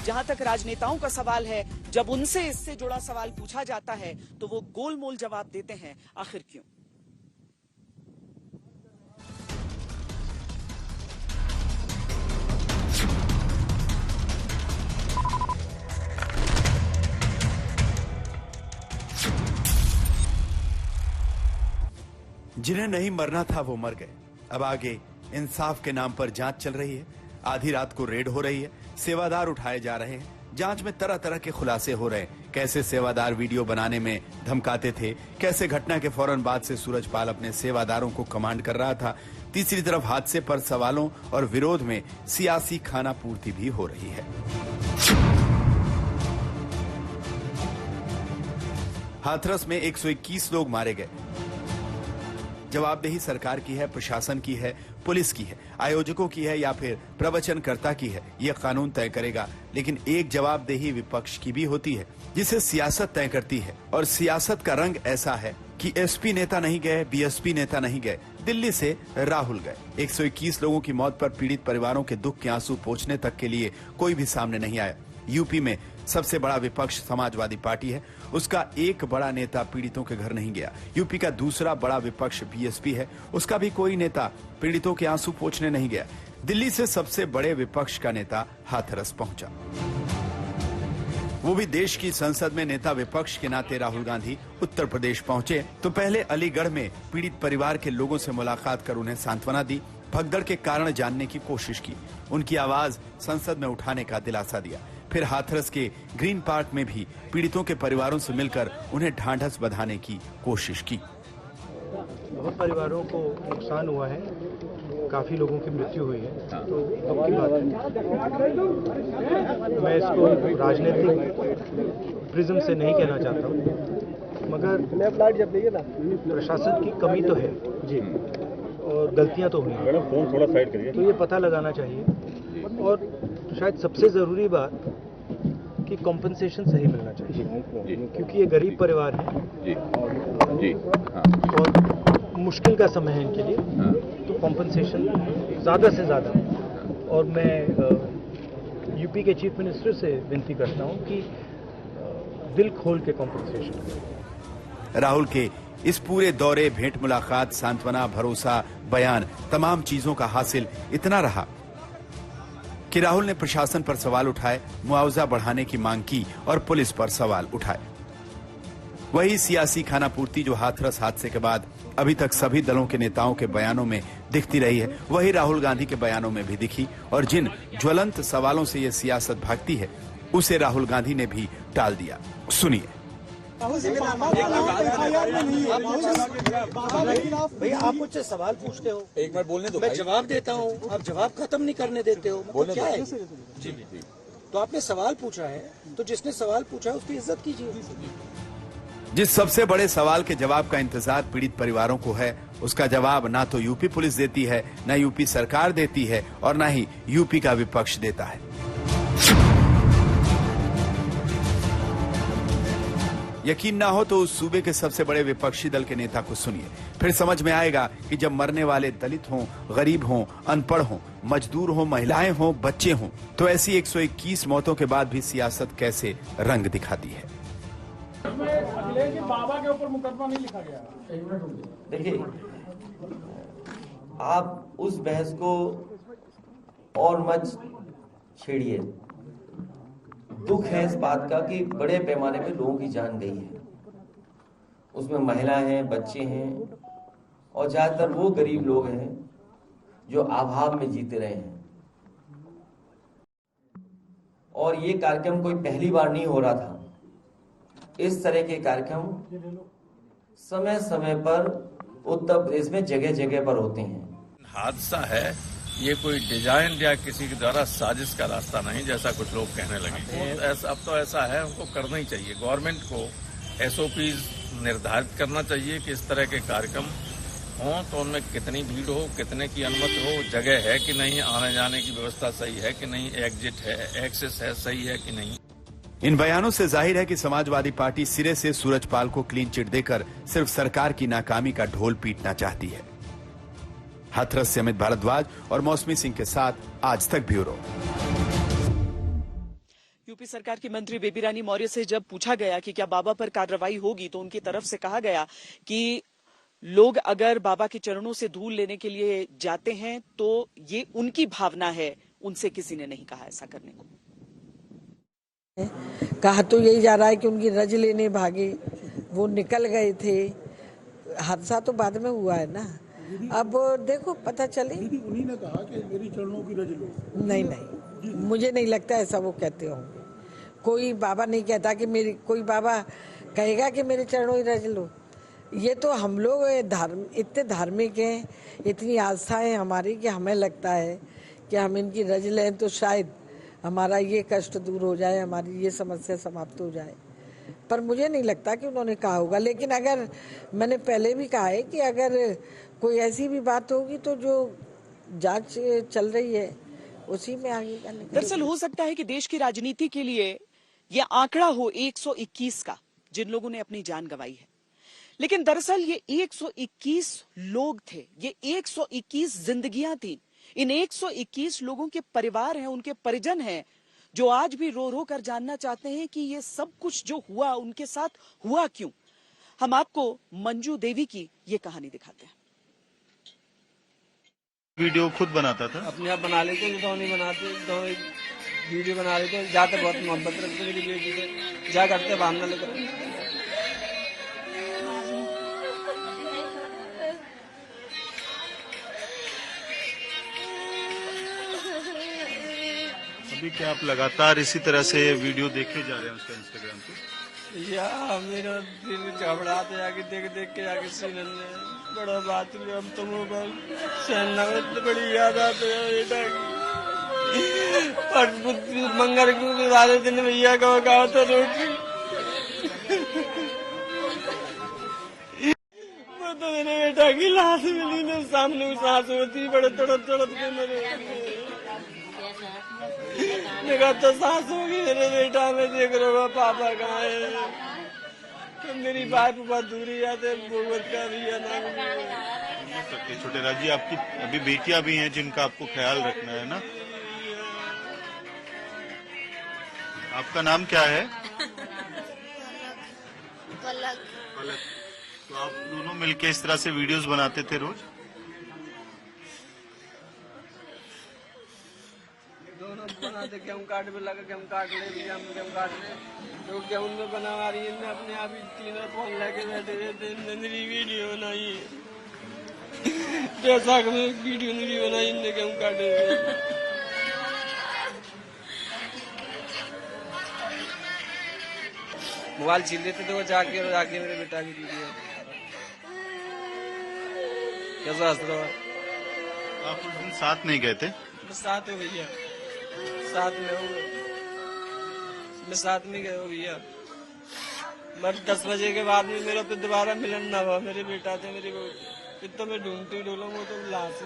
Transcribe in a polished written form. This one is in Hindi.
जहां तक राजनेताओं का सवाल है, जब उनसे इससे जुड़ा सवाल पूछा जाता है तो वो गोलमोल जवाब देते हैं। आखिर क्यों? जिन्हें नहीं मरना था वो मर गए। अब आगे इंसाफ के नाम पर जांच चल रही है। आधी रात को रेड हो रही है, सेवादार उठाए जा रहे हैं। जांच में तरह तरह के खुलासे हो रहे हैं। कैसे सेवादार वीडियो बनाने में धमकाते थे, कैसे घटना के फौरन बाद से सूरजपाल अपने सेवादारों को कमांड कर रहा था। तीसरी तरफ हादसे पर सवालों और विरोध में सियासी खाना पूर्ति भी हो रही है। हाथरस में 121 लोग मारे गए। जवाबदेही सरकार की है, प्रशासन की है, पुलिस की है, आयोजकों की है या फिर प्रवचनकर्ता की है, यह कानून तय करेगा। लेकिन एक जवाबदेही विपक्ष की भी होती है, जिसे सियासत तय करती है। और सियासत का रंग ऐसा है कि एसपी नेता नहीं गए, बीएसपी नेता नहीं गए, दिल्ली से राहुल गए। 121 लोगों की मौत पर पीड़ित परिवारों के दुख के आंसू पोंछने तक के लिए कोई भी सामने नहीं आया। यूपी में सबसे बड़ा विपक्ष समाजवादी पार्टी है, उसका एक बड़ा नेता पीड़ितों के घर नहीं गया। यूपी का दूसरा बड़ा विपक्ष बीएसपी है, उसका भी कोई नेता पीड़ितों के आंसू पोंछने नहीं गया। दिल्ली से सबसे बड़े विपक्ष का नेता हाथरस पहुंचा, वो भी देश की संसद में। नेता विपक्ष के नाते राहुल गांधी उत्तर प्रदेश पहुंचे तो पहले अलीगढ़ में पीड़ित परिवार के लोगों से मुलाकात कर उन्हें सांत्वना दी, भगदड़ के कारण जानने की कोशिश की, उनकी आवाज संसद में उठाने का दिलासा दिया। फिर हाथरस के ग्रीन पार्क में भी पीड़ितों के परिवारों से मिलकर उन्हें ढांढस बंधाने की कोशिश की। बहुत परिवारों को नुकसान हुआ है, काफी लोगों की मृत्यु हुई है, तो दुख की बात है। मैं इसको राजनीतिक प्रिज्म से नहीं कहना चाहता हूँ, मगर प्रशासन की कमी तो है जी, और गलतियां तो हुई हैं, फोन थोड़ा साइड करिए, तो ये पता लगाना चाहिए। और शायद सबसे जरूरी बात कि कॉम्पनसेशन सही मिलना चाहिए, क्योंकि ये गरीब परिवार है और मुश्किल का समय है इनके लिए, तो कॉम्पनसेशन ज़्यादा से ज़्यादा। और मैं यूपी के चीफ मिनिस्टर से विनती करता हूँ कि दिल खोल के कॉम्पनसेशन। राहुल के इस पूरे दौरे, भेंट मुलाकात, सांत्वना, भरोसा, बयान, तमाम चीजों का हासिल इतना रहा कि राहुल ने प्रशासन पर सवाल उठाए, मुआवजा बढ़ाने की मांग की और पुलिस पर सवाल उठाए। वही सियासी खानापूर्ति जो हाथरस हादसे के बाद अभी तक सभी दलों के नेताओं के बयानों में दिखती रही है, वही राहुल गांधी के बयानों में भी दिखी। और जिन ज्वलंत सवालों से ये सियासत भागती है, उसे राहुल गांधी ने भी टाल दिया। सुनिए। भैया आप मुझसे सवाल पूछते हो, एक बार बोलने दो, मैं जवाब देता हूँ, आप जवाब खत्म नहीं करने देते हो, मतलब क्या है? जी। तो आपने सवाल पूछा है, तो जिसने सवाल पूछा है उसकी इज्जत कीजिए। जिस सबसे बड़े सवाल के जवाब का इंतजार पीड़ित परिवारों को है, उसका जवाब ना तो यूपी पुलिस देती है, ना यूपी सरकार देती है, और ना ही यूपी का विपक्ष देता है। यकीन ना हो तो उस सूबे के सबसे बड़े विपक्षी दल के नेता को सुनिए, फिर समझ में आएगा कि जब मरने वाले दलित हों, गरीब हों, अनपढ़ हों, मजदूर हों, महिलाएं हों, बच्चे हों, तो ऐसी 121 मौतों के बाद भी सियासत कैसे रंग दिखाती है। बाबा के ऊपर मुकदमा नहीं लिखा गया। देखिए, आप उस बहस को और मत छेड़िए। दुख है इस बात का कि बड़े पैमाने पे लोगों की जान गई है, उसमें महिलाएं हैं, बच्चे हैं, और ज्यादातर वो गरीब लोग हैं जो अभाव में जीते रहे हैं। और ये कार्यक्रम कोई पहली बार नहीं हो रहा था। इस तरह के कार्यक्रम समय समय पर उत्तर प्रदेश में जगह जगह पर होते हैं। हादसा है, ये कोई डिजाइन या किसी के द्वारा साजिश का रास्ता नहीं, जैसा कुछ लोग कहने लगे। अब तो ऐसा है, उनको करना ही चाहिए। गवर्नमेंट को एसओपीज निर्धारित करना चाहिए कि इस तरह के कार्यक्रम हों तो उनमें कितनी भीड़ हो, कितने की अनुमति हो, जगह है कि नहीं, आने जाने की व्यवस्था सही है कि नहीं, एग्जिट है, एक्सेस है, सही है कि नहीं। इन बयानों से जाहिर है कि समाजवादी पार्टी सिरे से सूरजपाल को क्लीन चिट देकर सिर्फ सरकार की नाकामी का ढोल पीटना चाहती है। हाथरस से अमित भारद्वाज और मौसमी सिंह के साथ आज तक ब्यूरो। यूपी सरकार की मंत्री बेबी रानी मौर्य से जब पूछा गया कि क्या बाबा पर कार्रवाई होगी, तो उनकी तरफ से कहा गया कि लोग अगर बाबा के चरणों से धूल लेने के लिए जाते हैं तो ये उनकी भावना है, उनसे किसी ने नहीं कहा ऐसा करने को। कहा तो यही जा रहा है कि उनकी रज लेने भागे, वो निकल गए थे। हादसा तो बाद में हुआ है ना, अब देखो पता चले। उन्हीं ने कहा कि मेरी चरणों की रज लो। नहीं, मुझे नहीं लगता ऐसा वो कहते होंगे। कोई बाबा नहीं कहता कि मेरी, कोई बाबा कहेगा कि मेरे चरणों की रज लो। ये तो हम लोग इतने धार्मिक हैं, इतनी आस्था है हमारी कि हमें लगता है कि हम इनकी रज लें तो शायद हमारा ये कष्ट दूर हो जाए, हमारी ये समस्या समाप्त हो जाए। पर मुझे नहीं लगता कि उन्होंने कहा होगा। लेकिन अगर, मैंने पहले भी कहा है कि अगर कोई ऐसी भी बात होगी तो जो जांच चल रही है उसी में आगे करने। दरअसल हो सकता है कि देश की राजनीति के लिए ये आंकड़ा हो 121 का, जिन लोगों ने अपनी जान गंवाई है। लेकिन दरअसल ये 121 लोग थे, ये 121 जिंदगियां थी। इन 121 लोगों के परिवार हैं, उनके परिजन हैं, जो आज भी रो रो कर जानना चाहते हैं कि ये सब कुछ जो हुआ उनके साथ हुआ क्यों। हम आपको मंजू देवी की ये कहानी दिखाते हैं। वीडियो खुद बनाता था, अपने आप बना लेते, तो नहीं बनाते, तो वीडियो बना लेते। जाते बहुत मोहब्बत रखते मेरी बेटी से, जा करते बांधना लेकर। अभी क्या आप लगातार इसी तरह से वीडियो देखे जा रहे हैं उसका इंस्टाग्राम पे? या मेरा दिल घबराते जाके देख के जाके सीनन में बड़ा बात हुई। अब तुम तो बड़ी याद आते है बेटा की। मंगल को वाले दिन भैया का कहा था रोटी वो तो मेरे बेटा की लाश मिली ना, सामने सांस होती, बड़े तड़प के मेरे निगाह तो सांस होगी मेरे बेटा में। देख रहे हो पापा कहाँ है, तो मेरी बात बहुत दूरी आते भगवत का भी है ना। छोटे राजी, आपकी अभी बेटियां भी हैं जिनका आपको ख्याल रखना है ना। आपका नाम क्या है? पलक। पलक। तो आप दोनों मिलके इस तरह से वीडियोस बनाते थे रोज? दोनों बनाते, गेहूँ काट में लगा, गेहूँ काट ले भैया, गेहूँ काट ले, तो गेहूँ में बना रही है। अपने आप ही तीनों फोन लेके बैठे रहते, मेरी वीडियो बनाई जैसा कि मैं वीडियो नहीं बनाई, इनने गेहूँ काटे। मोबाइल छीन लेते थे वो जाके मेरे बेटा की वीडियो। कैसा हंस रहा? आप उस दिन साथ नहीं गए थे? साथ हो भैया, साथ में हो, मैं साथ में गए हो भैया। बस 10 बजे के बाद में मेरा तो दोबारा मिलन ना हुआ। मेरे बेटा थे, मेरी फिर तो मैं ढूंढती डोलूंगा तो लाश